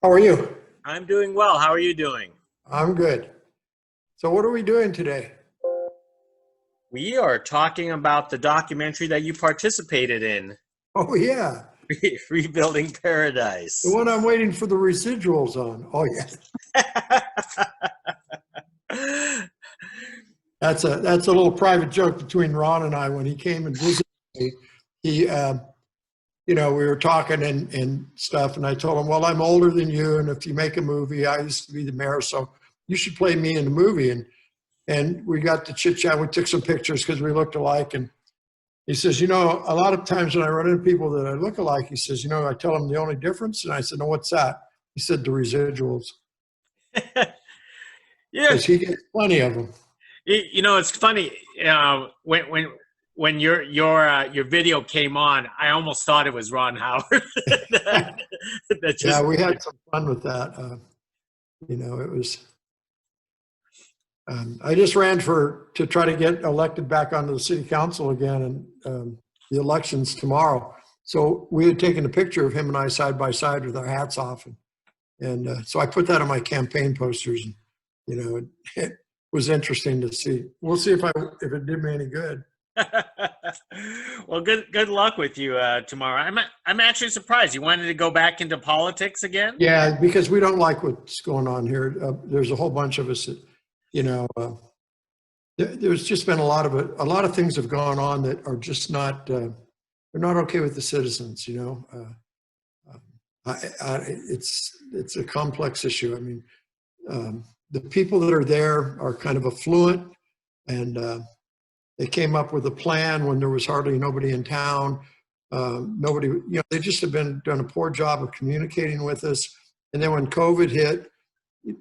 How are you? I'm doing well. How are you doing? I'm good. So what are we doing today? We are talking about the documentary that you participated in, Oh yeah, Rebuilding the Paradise. one I'm waiting for the residuals on. Oh yeah, that's a little private joke between Ron and I. When he came and visited me, he, we were talking and stuff, and I told him, well, I'm older than you, and if you make a movie, I used to be the mayor, so you should play me in the movie. And we got to chit chat. We took some pictures because we looked alike, and he says, a lot of times when I run into people that I look alike, he says, I tell them the only difference. And I said, no, what's that? He said, the residuals, Yeah, because he gets plenty of them. it's funny. When your video came on, I almost thought it was Ron Howard. That Yeah, just we had some fun with that. It was, I just ran to try to get elected back onto the city council again, and the election's tomorrow. So we had taken a picture of him and I side by side with our hats off. And so I put that on my campaign posters, and, it was interesting to see. We'll see if it did me any good. well, good luck with you tomorrow. I'm actually surprised you wanted to go back into politics again. Yeah, because we don't like what's going on here. There's a whole bunch of us that, there's just been a lot of things have gone on that are just not, they're not okay with the citizens. It's a complex issue. I mean, the people that are there are kind of affluent, and they came up with a plan when there was hardly nobody in town. Nobody, they just have done a poor job of communicating with us. And then when COVID hit,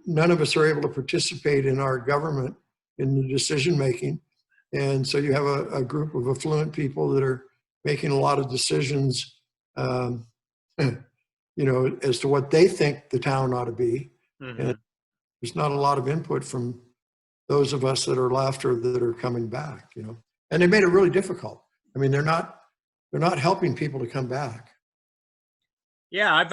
none of us are able to participate in our government in the decision making. And so you have a group of affluent people that are making a lot of decisions, as to what they think the town ought to be. Mm-hmm. And there's not a lot of input from those of us that are left or that are coming back, and they made it really difficult. I mean, they're not helping people to come back. Yeah,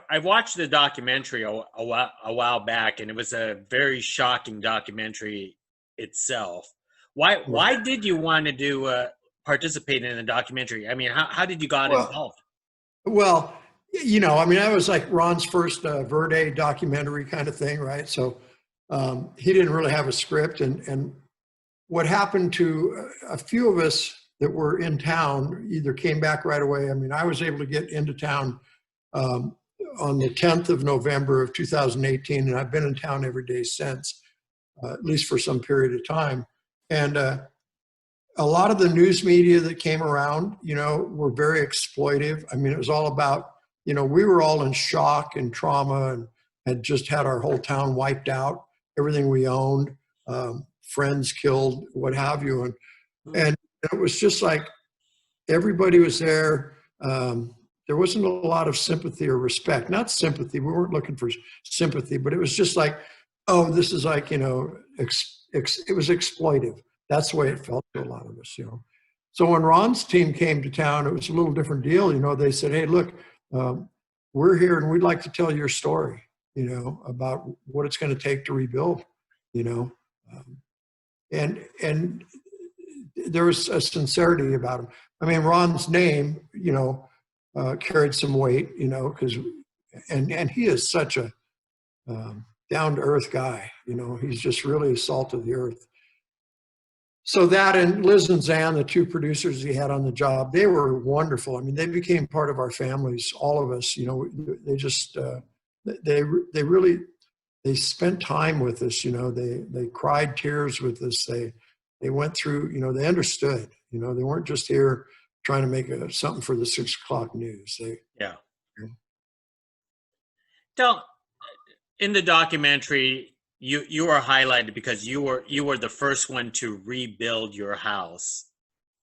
I've watched the documentary a while back, and it was a very shocking documentary itself. Why did you want to participate in the documentary? I mean, how did you got involved? Well, I mean, that was like Ron's first Verde documentary kind of thing, right? So he didn't really have a script, and what happened to a few of us that were in town either came back right away. I mean, I was able to get into town on the 10th of November of 2018, and I've been in town every day since, at least for some period of time. And a lot of the news media that came around, were very exploitive. I mean, it was all about, we were all in shock and trauma and had just had our whole town wiped out, everything we owned, friends killed, what have you. And it was just like everybody was there. There wasn't a lot of sympathy or respect. Not sympathy. We weren't looking for sympathy, but it was just like, oh, this is like, it was exploitive. That's the way it felt to a lot of us, So when Ron's team came to town, it was a little different deal. They said, hey, look, we're here and we'd like to tell your story, about what it's going to take to rebuild, and there was a sincerity about him. I mean, Ron's name, carried some weight, because, and he is such a down to earth guy, he's just really salt of the earth. So that, and Liz and Zan, the two producers he had on the job, they were wonderful. I mean, they became part of our families, all of us, they just, they spent time with us, they cried tears with us. They went through, they understood, they weren't just here trying to make something for the 6 o'clock news. Yeah. In the documentary, you were highlighted because you were the first one to rebuild your house,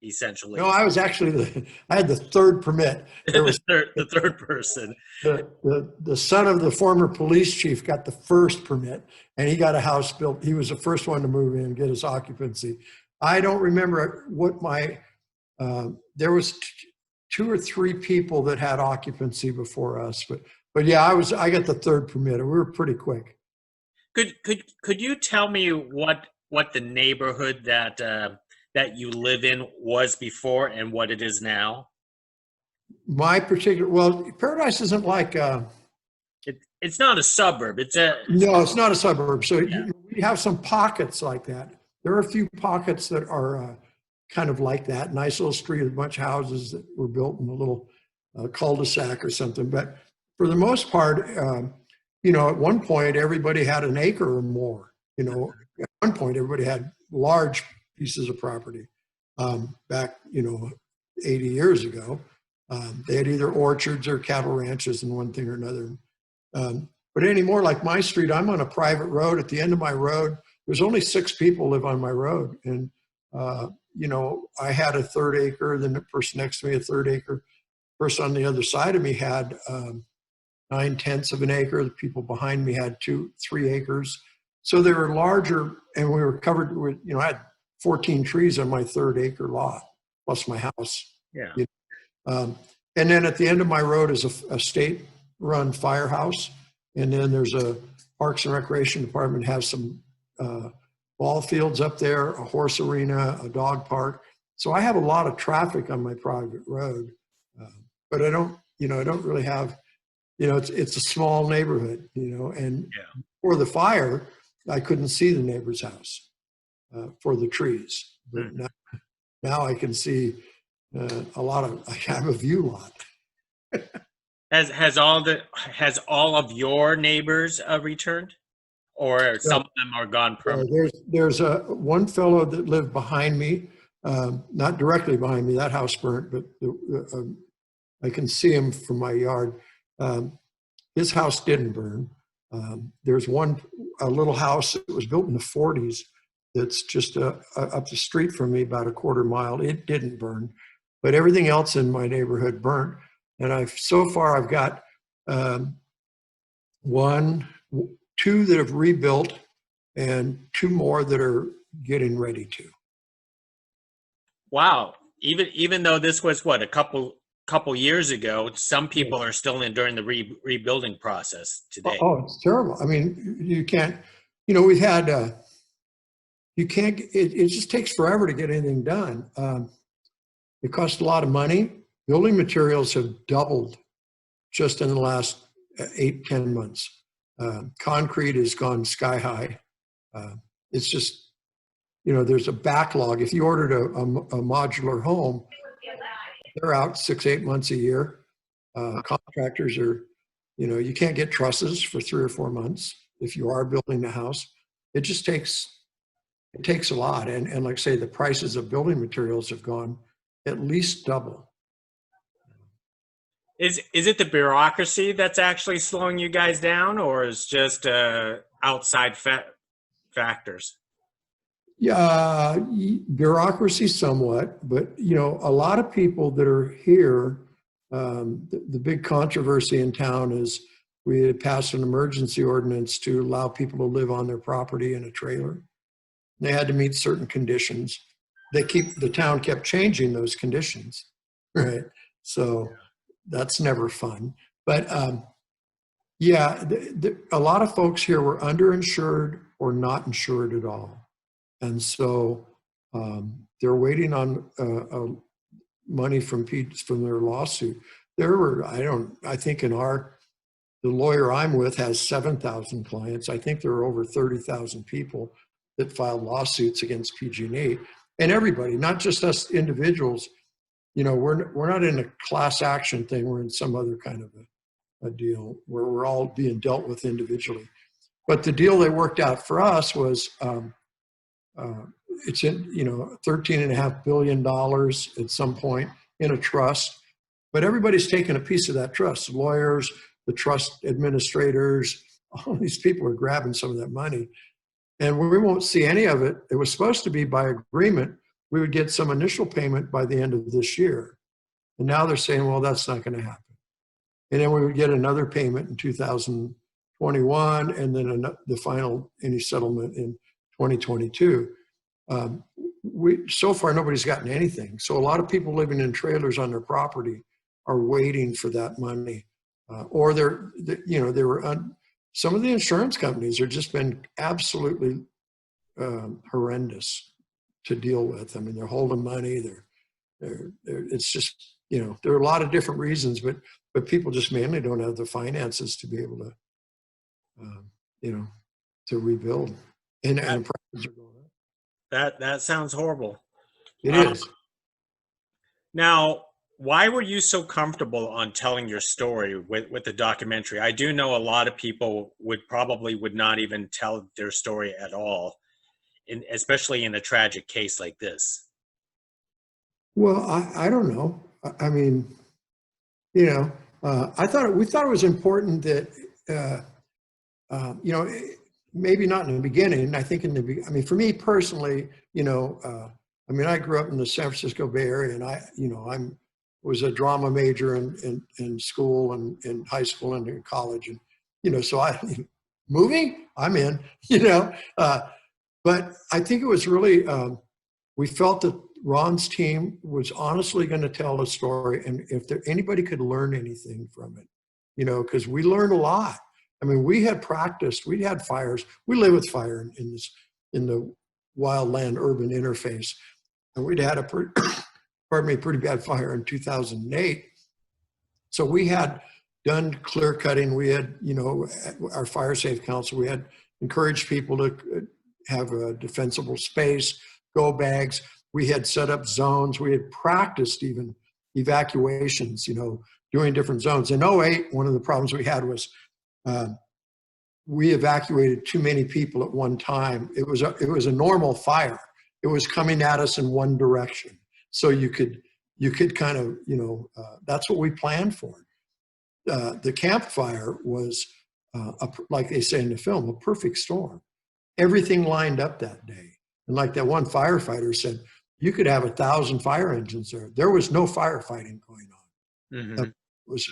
essentially. No, I was actually I had the third permit. There was the third person. The son of the former police chief got the first permit, and he got a house built. He was the first one to move in and get his occupancy. I don't remember what there was 2 or 3 people that had occupancy before us, but But yeah, I got the third permit. We were pretty quick. Could you tell me what the neighborhood that you live in was before and what it is now? My particular, well, Paradise isn't like, It's not a suburb. no, it's not a suburb. So Yeah. we have some pockets like that. There are a few pockets that are kind of like that. Nice little street with a bunch of houses that were built in a little cul-de-sac or something. But for the most part, at one point, everybody had an acre or more. At one point, everybody had large pieces of property back, 80 years ago. They had either orchards or cattle ranches and one thing or another. But anymore, like my street, I'm on a private road. At the end of my road, there's only 6 people live on my road. And, I had a third acre, then the person next to me, a third acre. The person on the other side of me had 9/10 of an acre. The people behind me had 3 acres. So they were larger, and we were covered with, I had 14 trees on my third acre lot, plus my house. Yeah. And then at the end of my road is a state-run firehouse. And then there's a Parks and Recreation Department has some ball fields up there, a horse arena, a dog park. So I have a lot of traffic on my private road. But I don't really have, it's a small neighborhood, and for the fire, I couldn't see the neighbor's house for the trees. But now I can see I have a view lot. Has all of your neighbors returned, or some of them are gone permanently? There's one fellow that lived behind me, not directly behind me. That house burnt, but I can see him from my yard. His house didn't burn. There's a little house that was built in the 40s that's just up the street from me, about a quarter mile. It didn't burn, but everything else in my neighborhood burnt. And so far I've got 2 that have rebuilt, and 2 more that are getting ready to. Wow. Even though this was a couple years ago, some people are still during the rebuilding process today. Oh, it's terrible. I mean, you can't, we've had, you can't, it just takes forever to get anything done. It costs a lot of money. Building materials have doubled just in the last 8-10 months. Concrete has gone sky high. It's just, there's a backlog. If you ordered a modular home, they're out 6-8 months a year. Contractors are, you can't get trusses for 3 or 4 months if you are building a house. It just takes a lot. And like I say, the prices of building materials have gone at least double. Is it the bureaucracy that's actually slowing you guys down, or is just outside factors? Yeah, bureaucracy somewhat, but a lot of people that are here, the big controversy in town is we had passed an emergency ordinance to allow people to live on their property in a trailer. They had to meet certain conditions. The town kept changing those conditions, right? So that's never fun. But a lot of folks here were underinsured or not insured at all. And so they're waiting on money from their lawsuit. There were, I think the lawyer I'm with has 7,000 clients. I think there are over 30,000 people that filed lawsuits against PG&E, and everybody, not just us individuals. We're not in a class action thing. We're in some other kind of a deal where we're all being dealt with individually. But the deal they worked out for us was it's in $13.5 billion at some point in a trust, but everybody's taking a piece of that trust. The lawyers, the trust administrators, all these people are grabbing some of that money, and we won't see any of it. It was supposed to be by agreement. We would get some initial payment by the end of this year. And now they're saying, well, that's not going to happen. And then we would get another payment in 2021, and then the final, any settlement in 2022. So far, nobody's gotten anything. So a lot of people living in trailers on their property are waiting for that money. or they were some of the insurance companies are just been absolutely horrendous to deal with. I mean, they're holding money. It's just, there are a lot of different reasons, but people just mainly don't have the finances to be able to, to rebuild. And prices are going up. That sounds horrible. It is. Now, why were you so comfortable on telling your story with the documentary? I do know a lot of people would not even tell their story at all, especially in a tragic case like this. Well, I don't know. I mean, we thought it was important that, maybe not in the beginning. I think for me personally, I grew up in the San Francisco Bay Area, and I was a drama major in school and in high school and in college, and so moving, I'm in, but I think it was really we felt that Ron's team was honestly going to tell a story, and if anybody could learn anything from it, because we learned a lot. I mean, we had practiced, we had fires, we live with fire in the wildland urban interface, and we'd had a pretty bad fire in 2008. So we had done clear cutting. We had, our fire safe council, we had encouraged people to have a defensible space, go bags. We had set up zones. We had practiced even evacuations, doing different zones. In 2008, one of the problems we had was we evacuated too many people at one time. It was a normal fire. It was coming at us in one direction. So you could kind of, that's what we planned for. The campfire was, like they say in the film, a perfect storm. Everything lined up that day. And like that one firefighter said, you could have 1,000 fire engines there. There was no firefighting going on. Mm-hmm. It was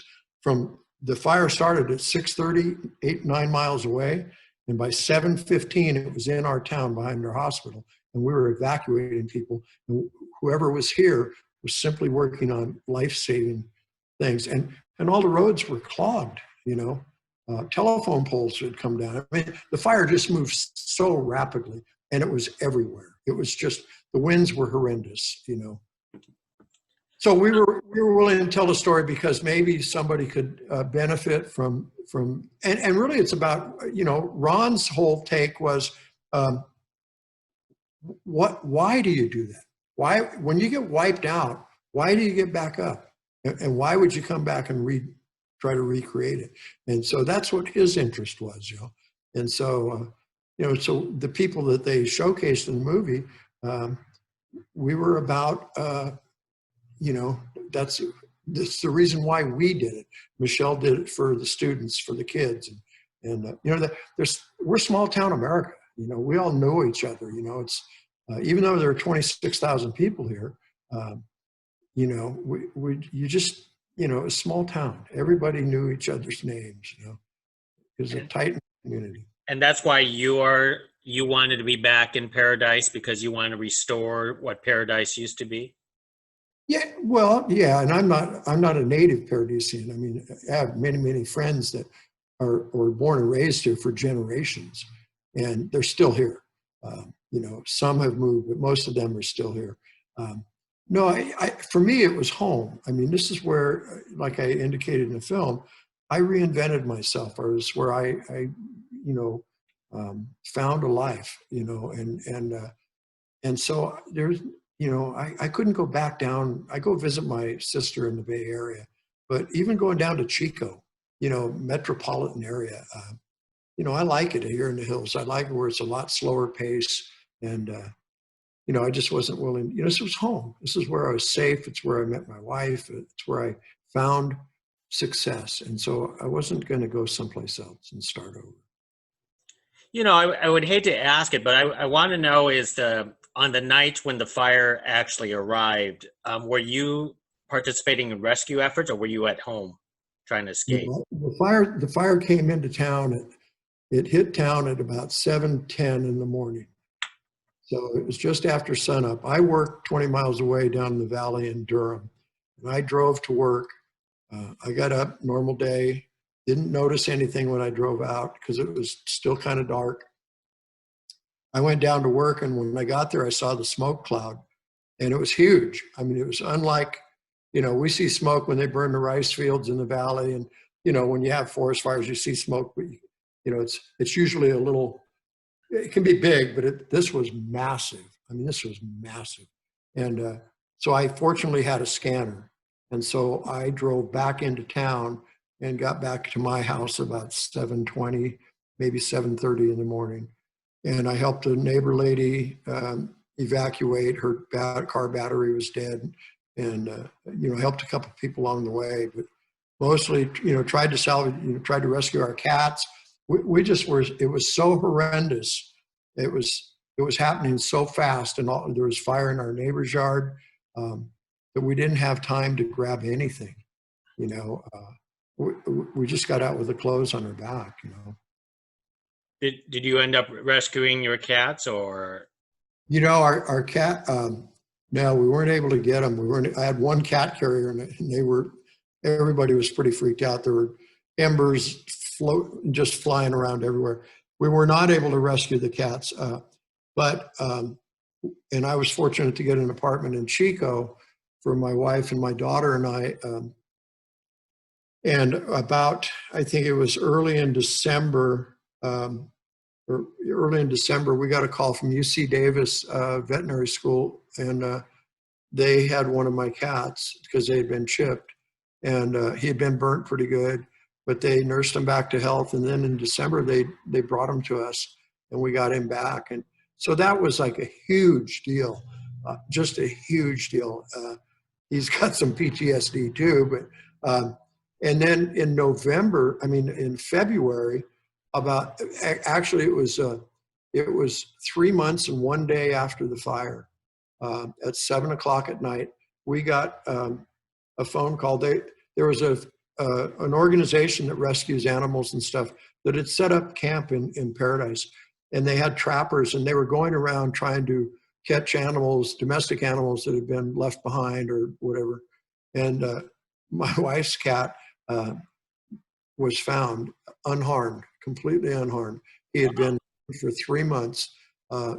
the fire started at 6:30, 9 miles away. And by 7:15, it was in our town behind our hospital. And we were evacuating people. And whoever was here was simply working on life-saving things. And all the roads were clogged, telephone poles had come down. I mean, the fire just moved so rapidly, and it was everywhere. It was just, the winds were horrendous, So we were willing to tell the story because maybe somebody could benefit from and really it's about, Ron's whole take was, why do you do that? Why, when you get wiped out, why do you get back up? And why would you come back and try to recreate it? And so that's what his interest was, And so, so the people that they showcased in the movie, we were about, that's the reason why we did it. Michelle did it for the students, for the kids. And we're small town America. We all know each other. It's, even though there are 26,000 people here, you just, a small town. Everybody knew each other's names, It was a tight community. And that's why you wanted to be back in Paradise, because you want to restore what Paradise used to be? Yeah, well, yeah, and I'm not a native Paradisian. I mean, I have many friends that are born and raised here for generations, and they're still here. Some have moved, but most of them are still here. No, for me, it was home. I mean, this is where, like I indicated in the film, I reinvented myself. Or it's where I found a life, and so there's, I couldn't go back down. I go visit my sister in the Bay Area, but even going down to Chico, metropolitan area, I like it here in the hills. I like it where it's a lot slower pace, and I just wasn't willing. This was home. This is where I was safe. It's where I met my wife. It's where I found success, and so I wasn't going to go someplace else and start over. I would hate to ask it, but I want to know on the night when the fire actually arrived, were you participating in rescue efforts, or were you at home trying to escape? The fire came into town. It hit town at about 7:10 in the morning. So it was just after sunup. I worked 20 miles away down in the valley in Durham, and I drove to work. I got up, normal day, Didn't notice anything when I drove out because it was still kind of dark. I went down to work, and when I got there, I saw the smoke cloud, and it was huge. I mean, it was unlike, we see smoke when they burn the rice fields in the valley, and when you have forest fires, you see smoke, but it's usually a little. It can be big, but this was massive. I mean, this was massive, and so I fortunately had a scanner, and so I drove back into town and got back to my house about 7:20, maybe 7:30 in the morning. And I helped a neighbor lady evacuate. Her car battery was dead, and helped a couple of people along the way. But mostly, tried to salvage, tried to rescue our cats. We just were. It was so horrendous. It was happening so fast, and there was fire in our neighbor's yard that we didn't have time to grab anything. We just got out with the clothes on our back. Did you end up rescuing your cats, or? Our cat. No, we weren't able to get them. I had one cat carrier, and everybody was pretty freaked out. There were embers just flying around everywhere. We were not able to rescue the cats, and I was fortunate to get an apartment in Chico for my wife and my daughter and I. And I think it was early in December, we got a call from UC Davis Veterinary School, and they had one of my cats because they had been chipped, and he had been burnt pretty good, but they nursed him back to health. And then in December, they brought him to us, and we got him back. And so that was like a huge deal, just a huge deal. He's got some PTSD too, but and then in February, actually it was 3 months and 1 day after the fire, at 7 o'clock at night, we got a phone call. There was an organization that rescues animals and stuff that had set up camp in Paradise, and they had trappers, and they were going around trying to catch animals, domestic animals that had been left behind or whatever. And my wife's cat was found unharmed, completely unharmed. He had been for 3 months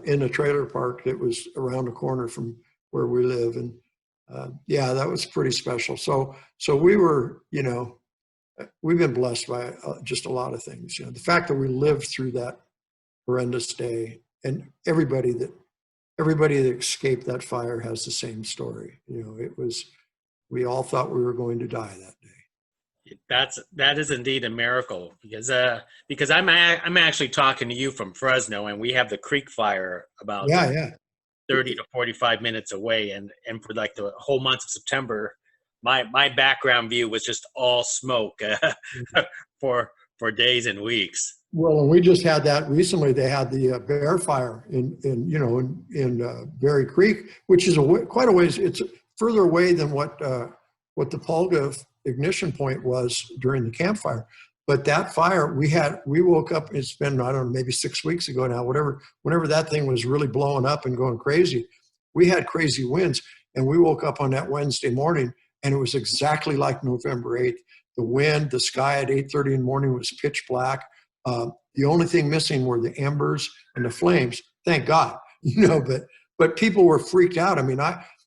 in a trailer park that was around the corner from where we live. And that was pretty special. So we were, we've been blessed by just a lot of things. The fact that we lived through that horrendous day, and everybody that escaped that fire has the same story. We all thought we were going to die that day. That is indeed a miracle, because I'm actually talking to you from Fresno, and we have the Creek Fire about 30 to 45 minutes away, and for like the whole month of September, my background view was just all smoke for days and weeks. Well, and we just had that recently. They had the Bear Fire in Berry Creek, which is quite a ways. It's further away than what the Polga ignition point was during the campfire. But that fire, we woke up, it's been, I don't know, maybe 6 weeks ago now, whenever that thing was really blowing up and going crazy, we had crazy winds, and we woke up on that Wednesday morning, and it was exactly like November 8th. The wind, the sky at 8:30 in the morning was pitch black. The only thing missing were the embers and the flames, thank God, but people were freaked out. I mean,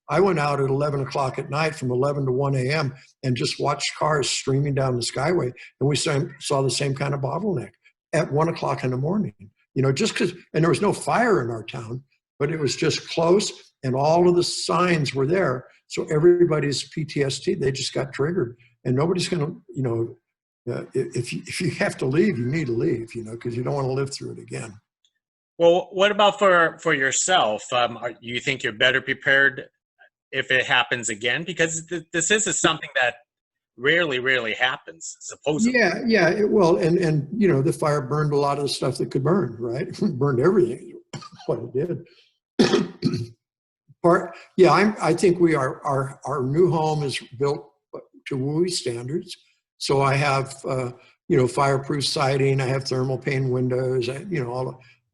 I went out at 11 o'clock at night from 11 to 1 a.m. and just watched cars streaming down the Skyway. And we saw the same kind of bottleneck at 1 o'clock in the morning, just because, and there was no fire in our town, but it was just close, and all of the signs were there. So everybody's PTSD, they just got triggered, and nobody's going to, if you have to leave, you need to leave, because you don't want to live through it again. Well, what about for yourself? You think you're better prepared if it happens again? Because this is something that rarely happens, supposedly. Yeah. Well, and the fire burned a lot of the stuff that could burn, right? It burned everything, what it did. I think our new home is built to WUI standards. So I have, fireproof siding, I have thermal pane windows,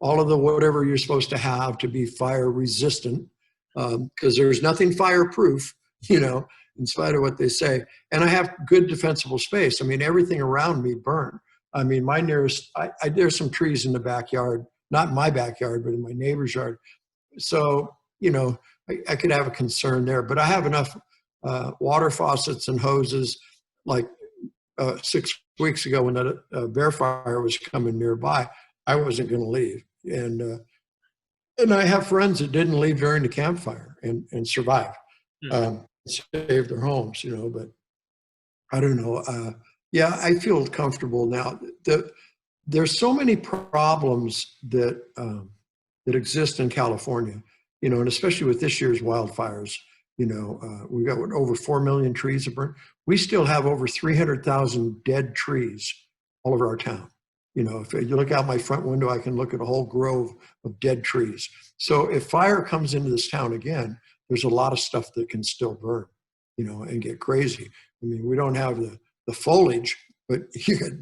all of the whatever you're supposed to have to be fire resistant, because there's nothing fireproof. you know, in spite of what they say. And I have good defensible space. I mean, everything around me burned. I mean, my nearest, there's some trees in the backyard, not in my backyard, but in my neighbor's yard. So, you know, I could have a concern there, but I have enough water faucets and hoses. Like 6 weeks ago when that bear fire was coming nearby, I wasn't going to leave. And I have friends that didn't leave during the campfire and survived, saved their homes, you know, but I don't know. Yeah, I feel comfortable now. There's so many problems that that exist in California, you know, and especially with this year's wildfires. You know, we got over 4 million trees that burned. We still have over 300,000 dead trees all over our town. You know, if you look out my front window, I can look at a whole grove of dead trees. So if fire comes into this town again, there's a lot of stuff that can still burn, you know, and get crazy. I mean, we don't have the foliage, but you got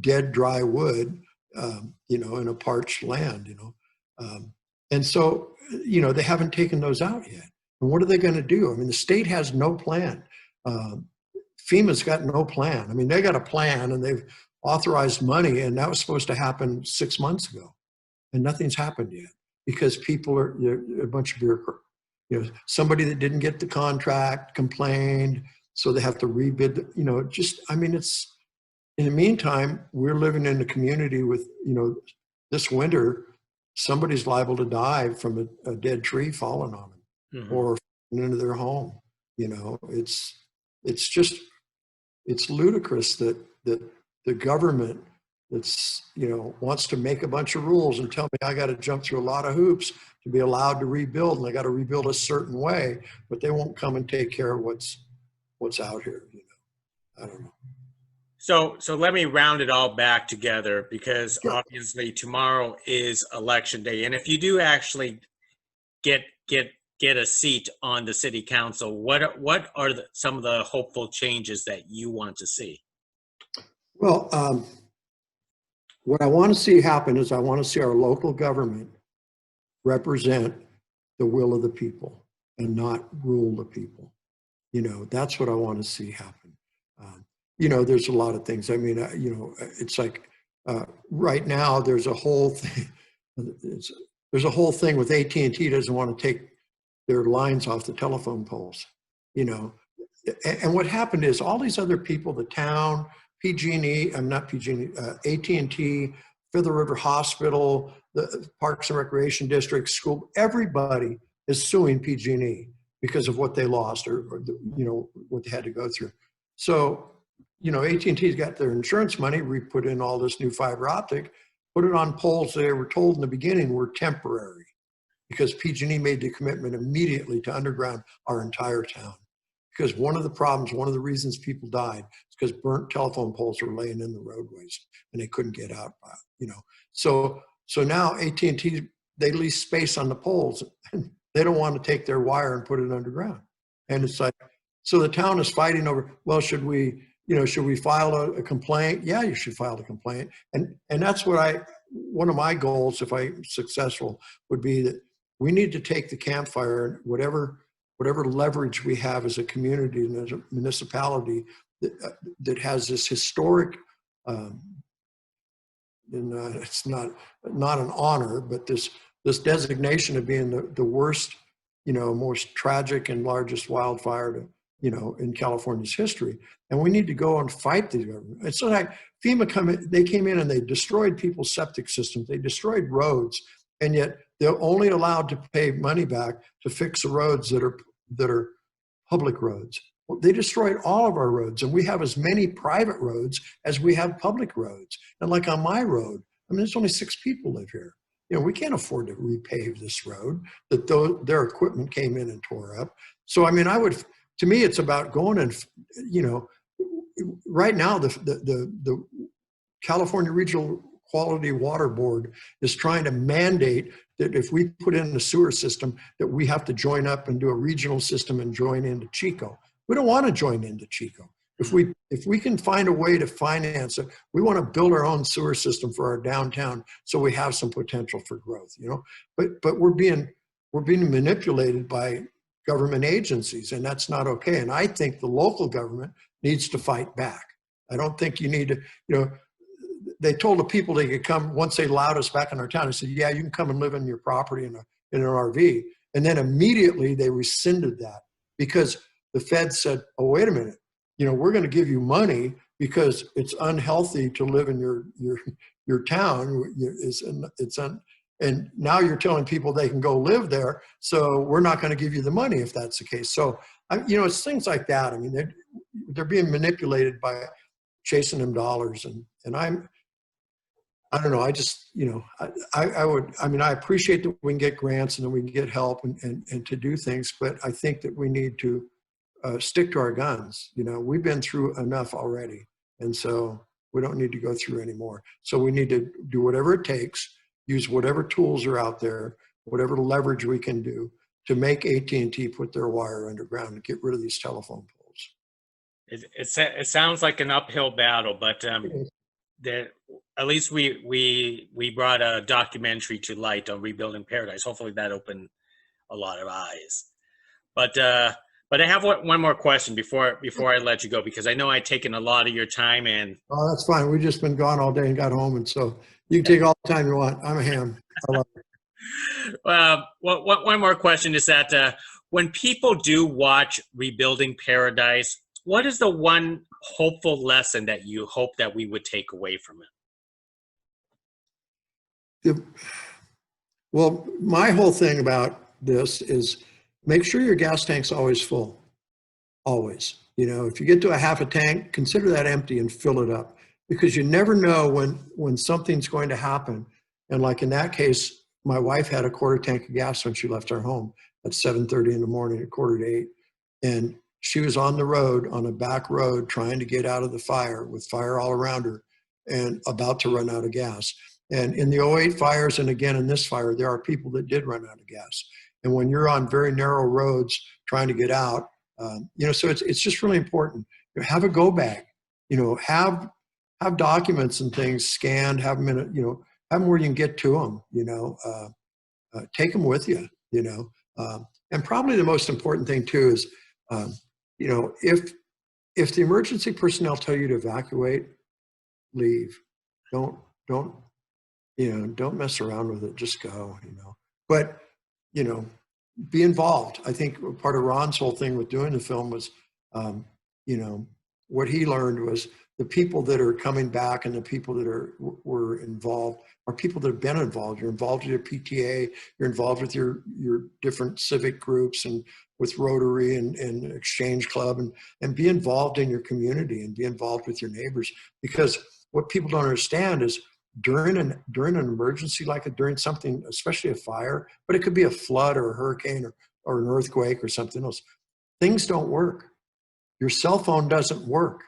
dead, dry wood, you know, in a parched land, you know. And so, you know, they haven't taken those out yet. And what are they going to do? I mean, the state has no plan. FEMA's got no plan. I mean, they got a plan and they've authorized money, and that was supposed to happen 6 months ago. And nothing's happened yet because people are a bunch of bureaucrats. You know, somebody that didn't get the contract complained, so they have to rebid, you know, just, I mean, it's, in the meantime, we're living in a community with, you know, this winter, somebody's liable to die from a dead tree falling on them or into their home. You know, it's just, it's ludicrous that the government that's, you know, wants to make a bunch of rules and tell me I got to jump through a lot of hoops to be allowed to rebuild, and I got to rebuild a certain way, but they won't come and take care of what's out here. You know, I don't know. So let me round it all back together, because obviously tomorrow is election day, and if you do actually get a seat on the city council, what are some of the hopeful changes that you want to see? Well, what I want to see happen is I want to see our local government represent the will of the people and not rule the people. You know, that's what I want to see happen. You know, there's a lot of things. I mean, you know, it's like right now there's a whole thing. There's a whole thing with AT&T doesn't want to take their lines off the telephone poles. You know, and what happened is all these other people, the town, PG&E, I'm not PG&E, AT&T, Fifth River Hospital, the Parks and Recreation District, school, everybody is suing PG&E because of what they lost or you know, what they had to go through. So, you know, AT&T's got their insurance money, we put in all this new fiber optic, put it on poles they were told in the beginning were temporary because PG&E made the commitment immediately to underground our entire town. Because one of the problems, one of the reasons people died is because burnt telephone poles were laying in the roadways and they couldn't get out, you know. So now AT&T, they lease space on the poles and they don't want to take their wire and put it underground. And it's like, so the town is fighting over, well, should we file a complaint? Yeah, you should file a complaint. And that's what one of my goals, if I'm successful, would be that we need to take the campfire and whatever leverage we have as a community and as a municipality that has this historic, and it's not an honor, but this designation of being the worst, you know, most tragic and largest wildfire to, you know, in California's history. And we need to go and fight the government. It's like FEMA they came in and they destroyed people's septic systems. They destroyed roads, and yet they're only allowed to pay money back to fix the roads that are public roads. Well, they destroyed all of our roads, and we have as many private roads as we have public roads. And like on my road, I mean, there's only 6 people live here. You know, we can't afford to repave this road that their equipment came in and tore up. So, I mean, to me, it's about going and, you know, right now the California Regional Quality Water Board is trying to mandate that if we put in the sewer system, that we have to join up and do a regional system and join into Chico. We don't want to join into Chico. If we can find a way to finance it, we want to build our own sewer system for our downtown so we have some potential for growth, you know. But we're being manipulated by government agencies, and that's not okay. And I think the local government needs to fight back. I don't think you need to, they told the people they could come once they allowed us back in our town. They said, yeah, you can come and live in your property in an RV. And then immediately they rescinded that because the Fed said, oh, wait a minute, we're going to give you money because it's unhealthy to live in your town. And now you're telling people they can go live there. So we're not going to give you the money if that's the case. So, it's things like that. I mean, they're being manipulated by chasing them dollars. And I don't know. I just, I appreciate that we can get grants and that we can get help and to do things, but I think that we need to stick to our guns. We've been through enough already. And so we don't need to go through anymore. So we need to do whatever it takes, use whatever tools are out there, whatever leverage we can do to make AT&T put their wire underground and get rid of these telephone poles. It sounds like an uphill battle, but at least we brought a documentary to light on rebuilding paradise. Hopefully that opened a lot of eyes. But I have one more question before I let you go, because I know I've taken a lot of your time. And oh, that's fine. We've just been gone all day and got home, and so you can take all the time you want. I'm a ham. I love it. One more question is that when people do watch Rebuilding Paradise, what is the one hopeful lesson that you hope that we would take away from it? Well, my whole thing about this is make sure your gas tank's always full. Always. If you get to a half a tank, consider that empty and fill it up, because you never know when something's going to happen. And like in that case, my wife had a quarter tank of gas when she left our home at 7:30 in the morning, at 7:45. And she was on the road, on a back road, trying to get out of the fire with fire all around her and about to run out of gas. And in the '08 fires, and again in this fire, there are people that did run out of gas. And when you're on very narrow roads trying to get out, so it's just really important. Have a go bag, have documents and things scanned, have them have them where you can get to them, take them with you, and probably the most important thing too is, if the emergency personnel tell you to evacuate, leave. Don't mess around with it. Just go, But, be involved. I think part of Ron's whole thing with doing the film was, what he learned was the people that are coming back and the people that were involved are people that have been involved. You're involved with your PTA, you're involved with your different civic groups and with Rotary and Exchange Club, and be involved in your community and be involved with your neighbors. Because what people don't understand is during an emergency like it, during something, especially a fire, but it could be a flood or a hurricane or an earthquake or something else, things don't work. Your cell phone doesn't work.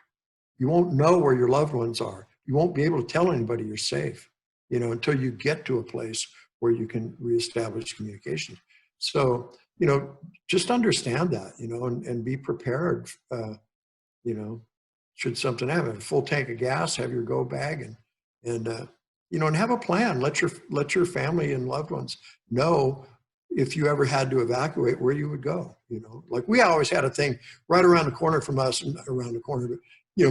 You won't know where your loved ones are. You won't be able to tell anybody you're safe, until you get to a place where you can reestablish communication. So, just understand that, and be prepared, should something happen. A full tank of gas, have your go bag, and have a plan. Let your family and loved ones know if you ever had to evacuate where you would go. Like we always had a thing right around the corner from us, and around the corner, but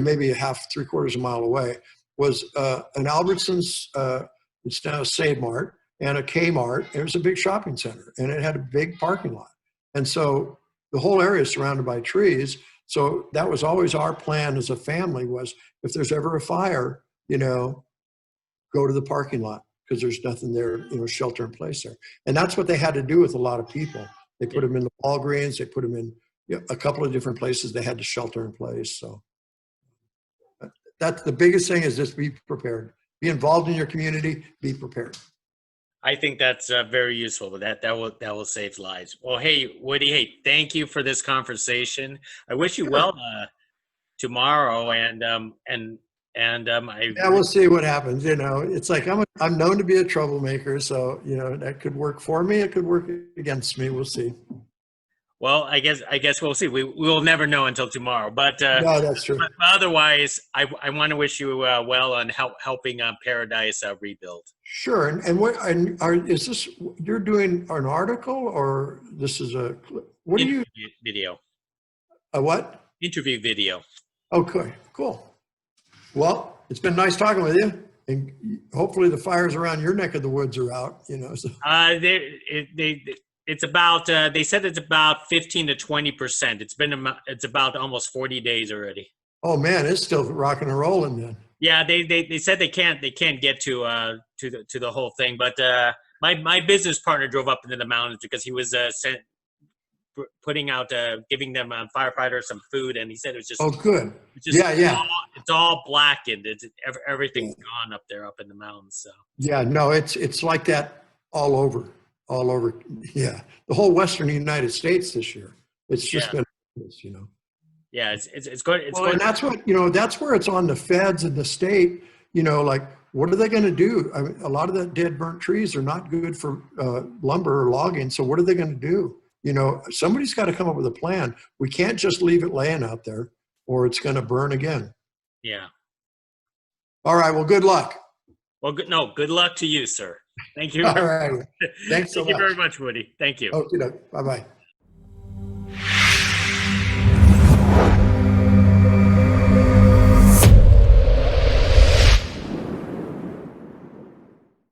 maybe a half, 3/4 mile away was an Albertsons. It's now a Save Mart and a Kmart. It was a big shopping center, and it had a big parking lot, and so the whole area is surrounded by trees. So that was always our plan as a family, was if there's ever a fire, go to the parking lot, because there's nothing there, shelter in place there. And that's what they had to do with a lot of people. They put them in the Walgreens, they put them in a couple of different places they had to shelter in place. So that's the biggest thing, is just be prepared. Be involved in your community, be prepared. I think that's very useful. That will save lives. Well, hey, Woody, thank you for this conversation. I wish you well tomorrow, we'll see what happens. It's like I'm known to be a troublemaker, so that could work for me. It could work against me. We'll see. Well, I guess we'll see. We will never know until tomorrow. But no, that's true. But otherwise, I want to wish you well on helping Paradise rebuild. Sure. Is this, you're doing an article, or this is What do you, Interview video. a what? Interview video. Okay, cool. Well, it's been nice talking with you, and hopefully the fires around your neck of the woods are out, you know. So. It's about. They said it's about 15 to 20%. It's about almost 40 days already. Oh man, it's still rocking and rolling then. Yeah, they said they can't get to the whole thing, but my business partner drove up into the mountains because he was putting out giving them firefighters some food, and he said it was just Oh good. it's just Yeah. it's all blackened. Everything's gone up there up in the mountains. So Yeah, no, it's like that all over. Yeah, the whole Western United States this year. It's just been, you know. yeah, it's going. It's Well, going. and that's what, you know, that's where it's on the feds and the state, you know, like, what are they going to do? I mean, a lot of the dead burnt trees are not good for lumber or logging. So what are they going to do? You know, somebody's got to come up with a plan. We can't just leave it laying out there or it's going to burn again. Yeah. All right. Well, good luck. Well, good luck to you, sir. Thank you. All right. Thanks so Thank you much. very much, Woody. Thank you. Okay. Bye-bye.